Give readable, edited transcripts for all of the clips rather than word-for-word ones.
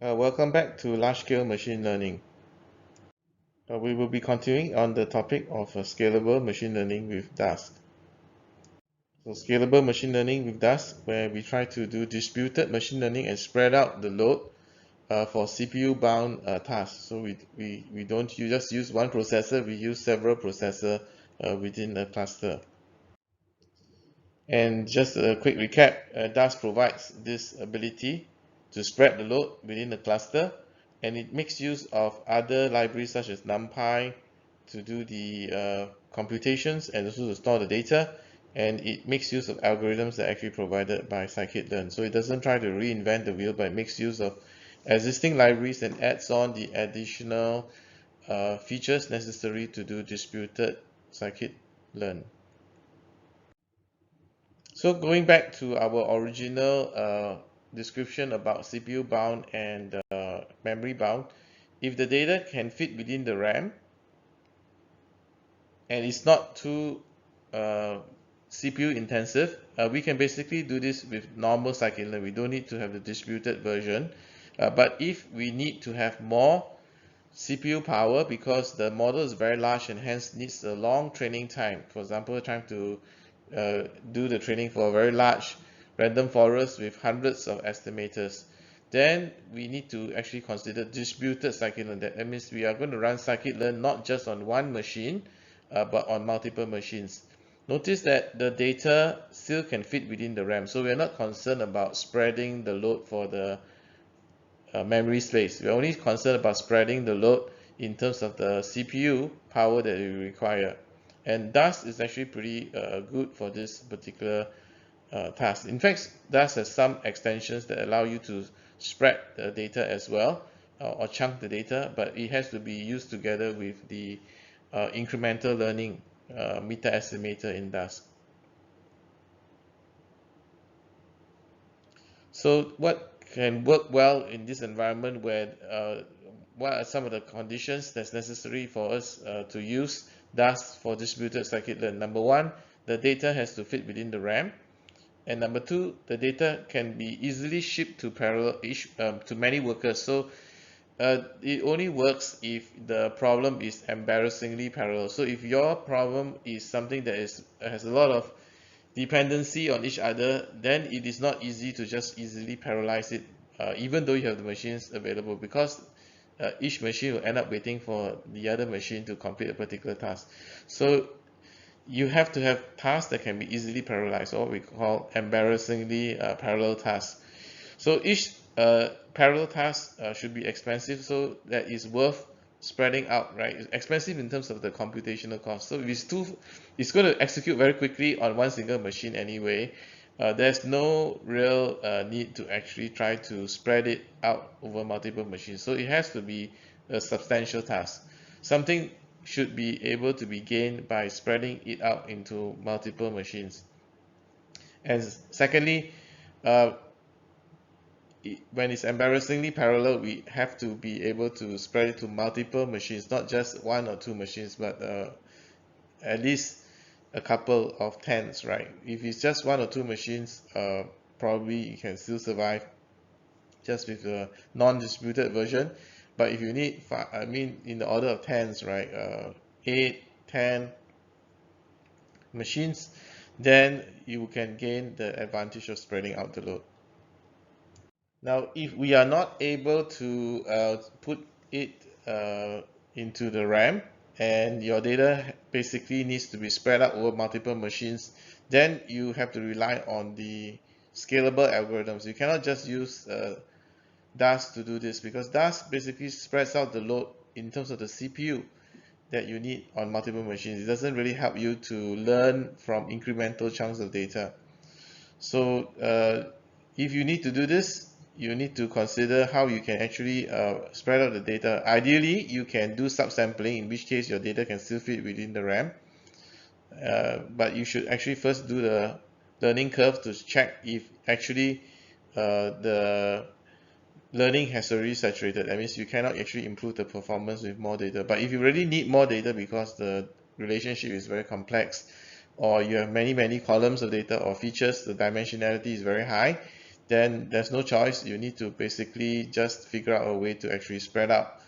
Welcome back to large-scale machine learning. We will be continuing on the topic of scalable machine learning with Dask. So scalable machine learning with Dask, where we try to do distributed machine learning and spread out the load for CPU-bound tasks. So we don't just use one processor, we use several processors within a cluster. And just a quick recap, Dask provides this ability to spread the load within the cluster, and it makes use of other libraries such as NumPy to do the computations and also to store the data, and it makes use of algorithms that are actually provided by scikit-learn. So it doesn't try to reinvent the wheel, but it makes use of existing libraries and adds on the additional features necessary to do distributed scikit-learn. So going back to our original description about CPU bound and memory bound, if the data can fit within the RAM and it's not too CPU intensive, we can basically do this with normal scikit-learn. We don't need to have the distributed version. But if we need to have more CPU power because the model is very large and hence needs a long training time. For example, trying to do the training for a very large random forest with hundreds of estimators, then we need to actually consider distributed scikit-learn. That means we are going to run scikit-learn not just on one machine, but on multiple machines. Notice that the data still can fit within the RAM, so we are not concerned about spreading the load for the memory space. We're only concerned about spreading the load in terms of the CPU power that we require. And Dask is actually pretty good for this particular task. In fact, Dask has some extensions that allow you to spread the data as well, or chunk the data, but it has to be used together with the incremental learning meta estimator in Dask. So what can work well in this environment where what are some of the conditions that's necessary for us to use Dask for distributed scikit-learn? Number one, the data has to fit within the RAM. And number two, the data can be easily shipped to to many workers. So it only works if the problem is embarrassingly parallel. So if your problem is something that has a lot of dependency on each other, then it is not easy to just easily parallelize it, even though you have the machines available, because each machine will end up waiting for the other machine to complete a particular task. So you have to have tasks that can be easily parallelized, or what we call embarrassingly parallel tasks. So each parallel task should be expensive, so that is worth spreading out, right? It's expensive in terms of the computational cost. So if it's going to execute very quickly on one single machine anyway. There's no real need to actually try to spread it out over multiple machines. So it has to be a substantial task. Something should be able to be gained by spreading it out into multiple machines. And secondly, uh, when it's embarrassingly parallel, we have to be able to spread it to multiple machines, not just one or two machines, but at least a couple of tens, right? If it's just one or two machines, probably you can still survive just with the non-distributed version. But if you need, I mean, in the order of tens, right, 8, 10 machines, then you can gain the advantage of spreading out the load. Now, if we are not able to put it into the RAM and your data basically needs to be spread out over multiple machines, then you have to rely on the scalable algorithms. You cannot just use Dask to do this, because Dask basically spreads out the load in terms of the CPU that you need on multiple machines. It doesn't really help you to learn from incremental chunks of data. So if you need to do this, you need to consider how you can actually spread out the data. Ideally, you can do subsampling, in which case your data can still fit within the RAM. But you should actually first do the learning curve to check if actually the learning has already saturated. That means you cannot actually improve the performance with more data. But if you really need more data because the relationship is very complex, or you have many columns of data or features, the dimensionality is very high, then there's no choice. You need to basically just figure out a way to actually spread out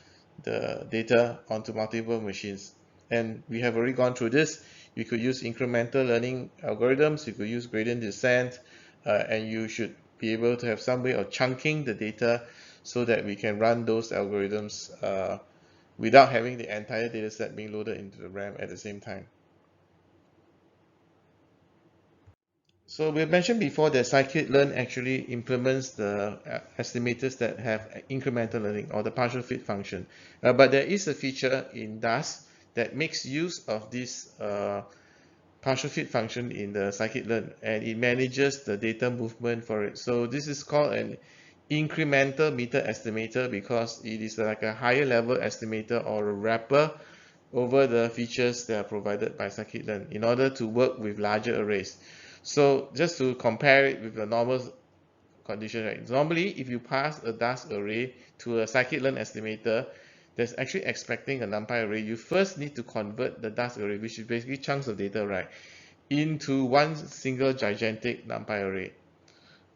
the data onto multiple machines. And we have already gone through this. You could use incremental learning algorithms, you could use gradient descent, and you should be able to have some way of chunking the data so that we can run those algorithms without having the entire data set being loaded into the RAM at the same time. So we mentioned before that scikit-learn actually implements the estimators that have incremental learning or the partial fit function. But there is a feature in DAS that makes use of this partial fit function in the scikit-learn, and it manages the data movement for it. So this is called an incremental meter estimator because it is like a higher level estimator or a wrapper over the features that are provided by scikit-learn in order to work with larger arrays. So just to compare it with the normal condition, right? Normally, if you pass a DAS array to a scikit-learn estimator that's actually expecting a NumPy array, you first need to convert the DAS array, which is basically chunks of data, right, into one single gigantic NumPy array,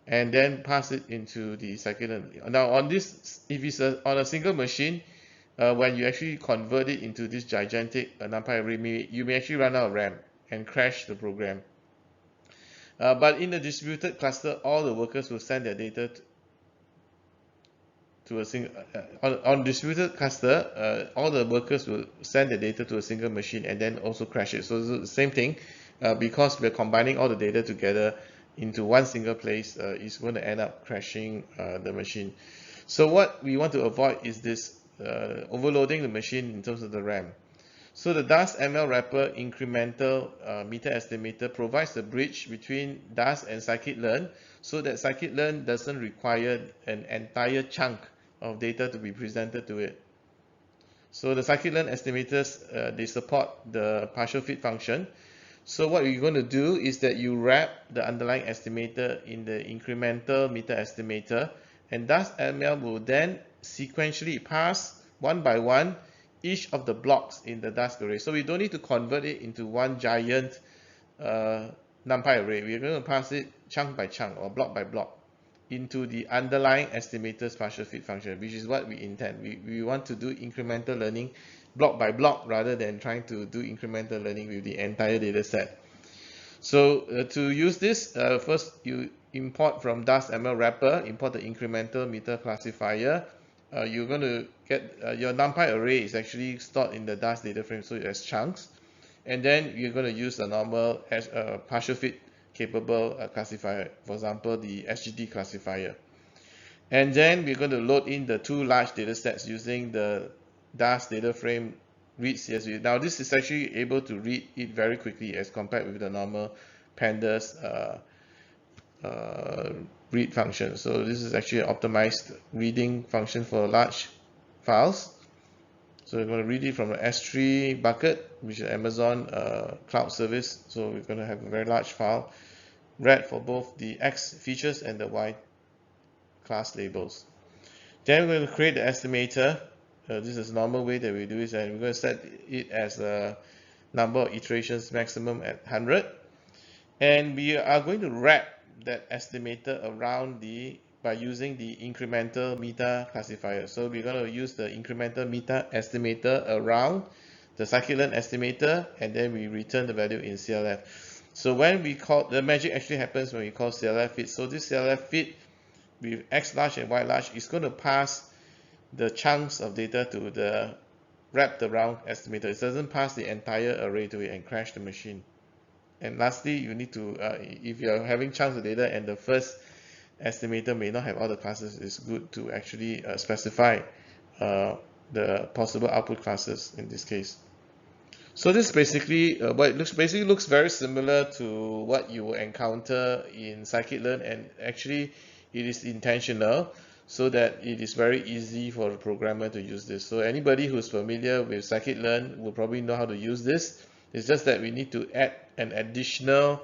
and then pass it into the scikit-learn. Now, on this, if it's on a single machine, when you actually convert it into this gigantic NumPy array, you may actually run out of RAM and crash the program. But in the distributed cluster, all the workers will send their data to a single on distributed cluster. All the workers will send the data to a single machine and then also crash it. So it's the same thing, because we're combining all the data together into one single place, is going to end up crashing the machine. So what we want to avoid is this overloading the machine in terms of the RAM. So the DAS ML wrapper incremental meter estimator provides a bridge between DAS and scikit-learn so that scikit-learn doesn't require an entire chunk of data to be presented to it. So the scikit-learn estimators, they support the partial fit function. So what you're going to do is that you wrap the underlying estimator in the incremental meter estimator, and DAS ML will then sequentially pass one by one each of the blocks in the DAS array. So we don't need to convert it into one giant NumPy array. We're going to pass it chunk by chunk or block by block into the underlying estimator's partial fit function, which is what we intend. We want to do incremental learning block by block rather than trying to do incremental learning with the entire data set. So to use this, first you import from DAS ML wrapper, import the incremental meter classifier. You're going to get your NumPy array is actually stored in the DAS data frame, so as chunks, and then you're going to use a normal partial fit capable classifier, for example the SGD classifier, and then we're going to load in the two large data sets using the DAS data frame read CSV. Now this is actually able to read it very quickly as compared with the normal pandas read function. So this is actually an optimized reading function for large files. So we're going to read it from the S3 bucket, which is Amazon cloud service. So we're going to have a very large file read for both the X features and the Y class labels. Then we're going to create the estimator. This is the normal way that we do it, and we're going to set it as a number of iterations maximum at 100. And we are going to wrap that estimator around by using the incremental meter classifier. So we're going to use the incremental meter estimator around the scikit-learn estimator, and then we return the value in CLF. So when we call, the magic actually happens when we call CLF fit. So this CLF fit with X large and Y large is going to pass the chunks of data to the wrapped around estimator. It doesn't pass the entire array to it and crash the machine. And lastly, you need to, if you're having chunks of data and the first estimator may not have all the classes, it's good to actually specify the possible output classes in this case. So this basically, what it basically looks very similar to what you will encounter in scikit-learn, and actually it is intentional so that it is very easy for a programmer to use this. So anybody who's familiar with scikit-learn will probably know how to use this. It's just that we need to add an additional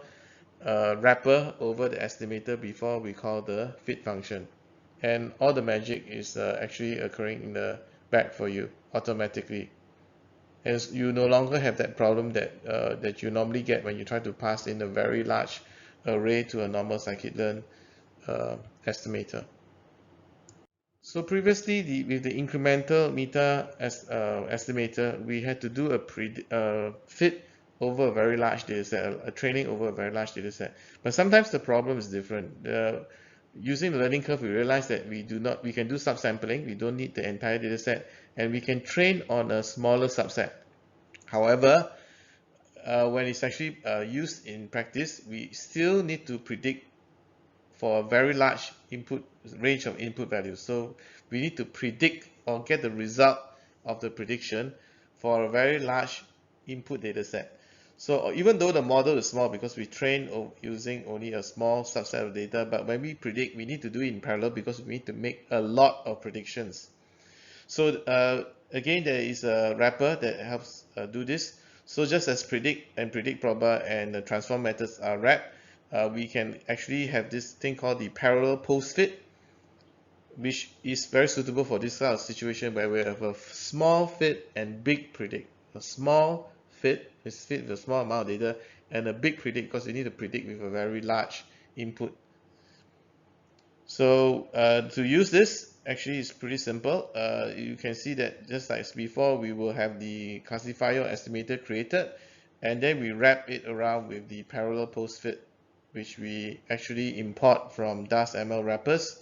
wrapper over the estimator before we call the fit function. And all the magic is actually occurring in the back for you automatically. As you no longer have that problem that you normally get when you try to pass in a very large array to a normal scikit-learn estimator. So previously, with the incremental meter estimator, we had to do a fit over a very large data set, a training over a very large data set. But sometimes the problem is different. Using the learning curve, we realize that we can do subsampling. We don't need the entire data set, and we can train on a smaller subset. However, when it's actually used in practice, we still need to predict for a very large input range of input values. So we need to predict or get the result of the prediction for a very large input data set. So even though the model is small because we train using only a small subset of data, but when we predict, we need to do it in parallel because we need to make a lot of predictions. So again, there is a wrapper that helps do this. So just as predict and predictproba and the transform methods are wrapped, we can actually have this thing called the parallel post-fit, which is very suitable for this kind of situation where we have a small fit and big predict. A small fit is fit with a small amount of data, and a big predict because you need to predict with a very large input. So to use this, actually is pretty simple. You can see that just like before, we will have the classifier estimator created, and then we wrap it around with the parallel post-fit, which we actually import from DASML wrappers.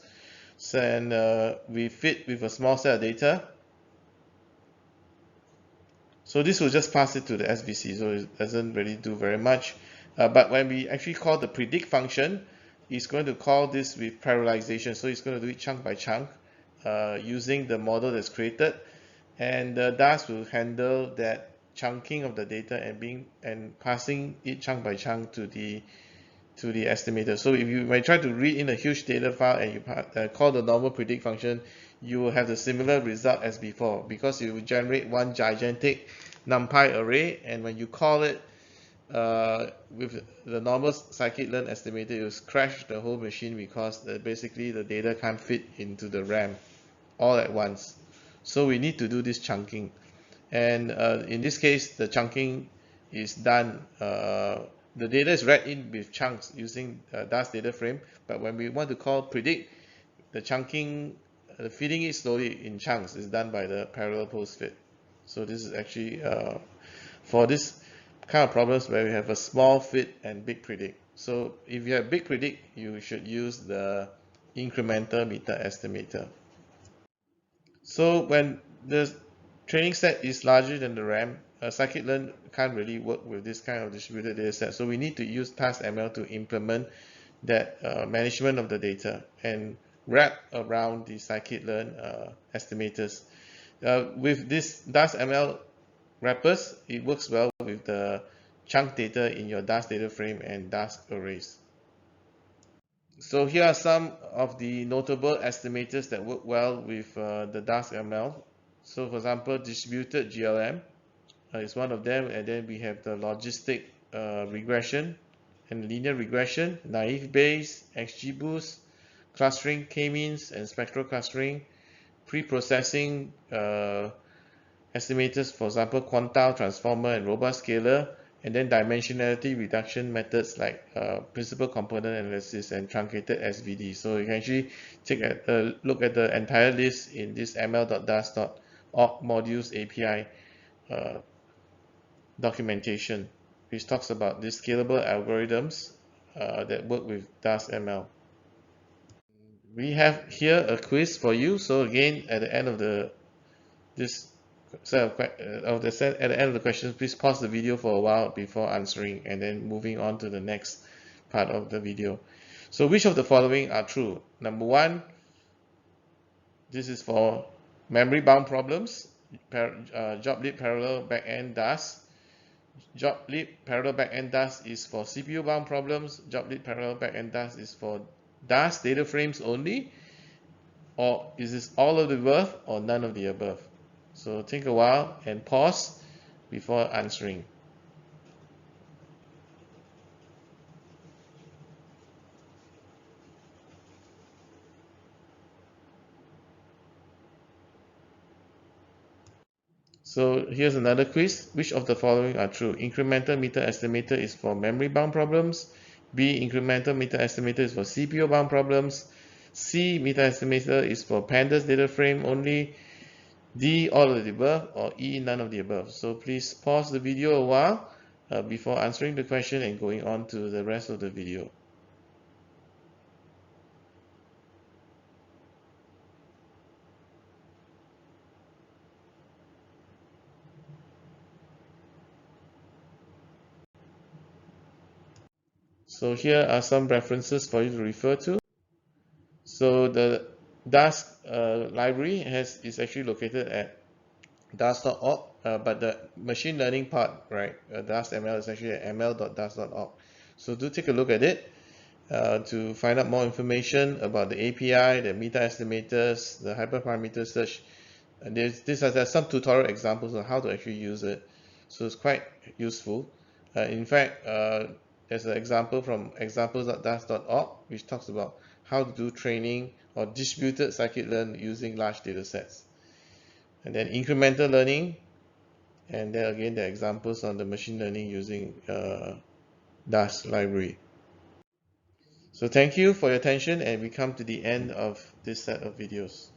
So, and we fit with a small set of data. So this will just pass it to the SVC, so it doesn't really do very much. But when we actually call the predict function, it's going to call this with parallelization. So it's going to do it chunk by chunk using the model that's created. And DAS will handle that chunking of the data and passing it chunk by chunk to the estimator. So if you might try to read in a huge data file and you call the normal predict function, you will have the similar result as before because you will generate one gigantic NumPy array, and when you call it with the normal scikit-learn estimator, it will crash the whole machine because basically the data can't fit into the RAM all at once. So we need to do this chunking, and in this case the chunking is done. The data is read in with chunks using DAS data frame, but when we want to call predict, the chunking, feeding it slowly in chunks is done by the parallel post fit. So this is actually for this kind of problems where we have a small fit and big predict. So if you have big predict, you should use the incremental meter estimator. So when the training set is larger than the RAM, scikit-learn can't really work with this kind of distributed data set. So we need to use TaskML to implement that management of the data and wrap around the scikit-learn estimators. With this DASML wrappers, it works well with the chunk data in your DAS data frame and DAS arrays. So here are some of the notable estimators that work well with the DASML. So for example, distributed GLM is one of them, and then we have the logistic regression and linear regression, naive Bayes, XGBoost, clustering k-means and spectral clustering, pre-processing estimators, for example, quantile transformer and robust scalar, and then dimensionality reduction methods like principal component analysis and truncated SVD. So you can actually take a look at the entire list in this ml.das.org modules API documentation, which talks about these scalable algorithms that work with DASML. We have here a quiz for you. So again, at the end of this set of at the end of the questions, please pause the video for a while before answering, and then moving on to the next part of the video. So which of the following are true? Number one, this is for memory bound problems. Joblib parallel backend DAS. Joblib parallel backend DAS is for CPU bound problems. Joblib parallel backend DAS is for DAS data frames only. Or is this all of the above or none of the above? So take a while and pause before answering. So here's another quiz. Which of the following are true? Incremental meter estimator is for memory bound problems. B, incremental meter estimator is for CPU bound problems. C, meter estimator is for pandas data frame only. D, all of the above, or E, none of the above. So please pause the video a while before answering the question and going on to the rest of the video. So here are some references for you to refer to. So the DAS library is actually located at das.org, but the machine learning part, right, DAS.ml is actually at ml.das.org. So do take a look at it to find out more information about the API, the meter estimators, the hyperparameter search. And there's some tutorial examples on how to actually use it. So it's quite useful. In fact, there's an example from examples.das.org which talks about how to do training or distributed scikit-learn using large data sets. And then incremental learning, and then again the examples on the machine learning using DAS library. So thank you for your attention, and we come to the end of this set of videos.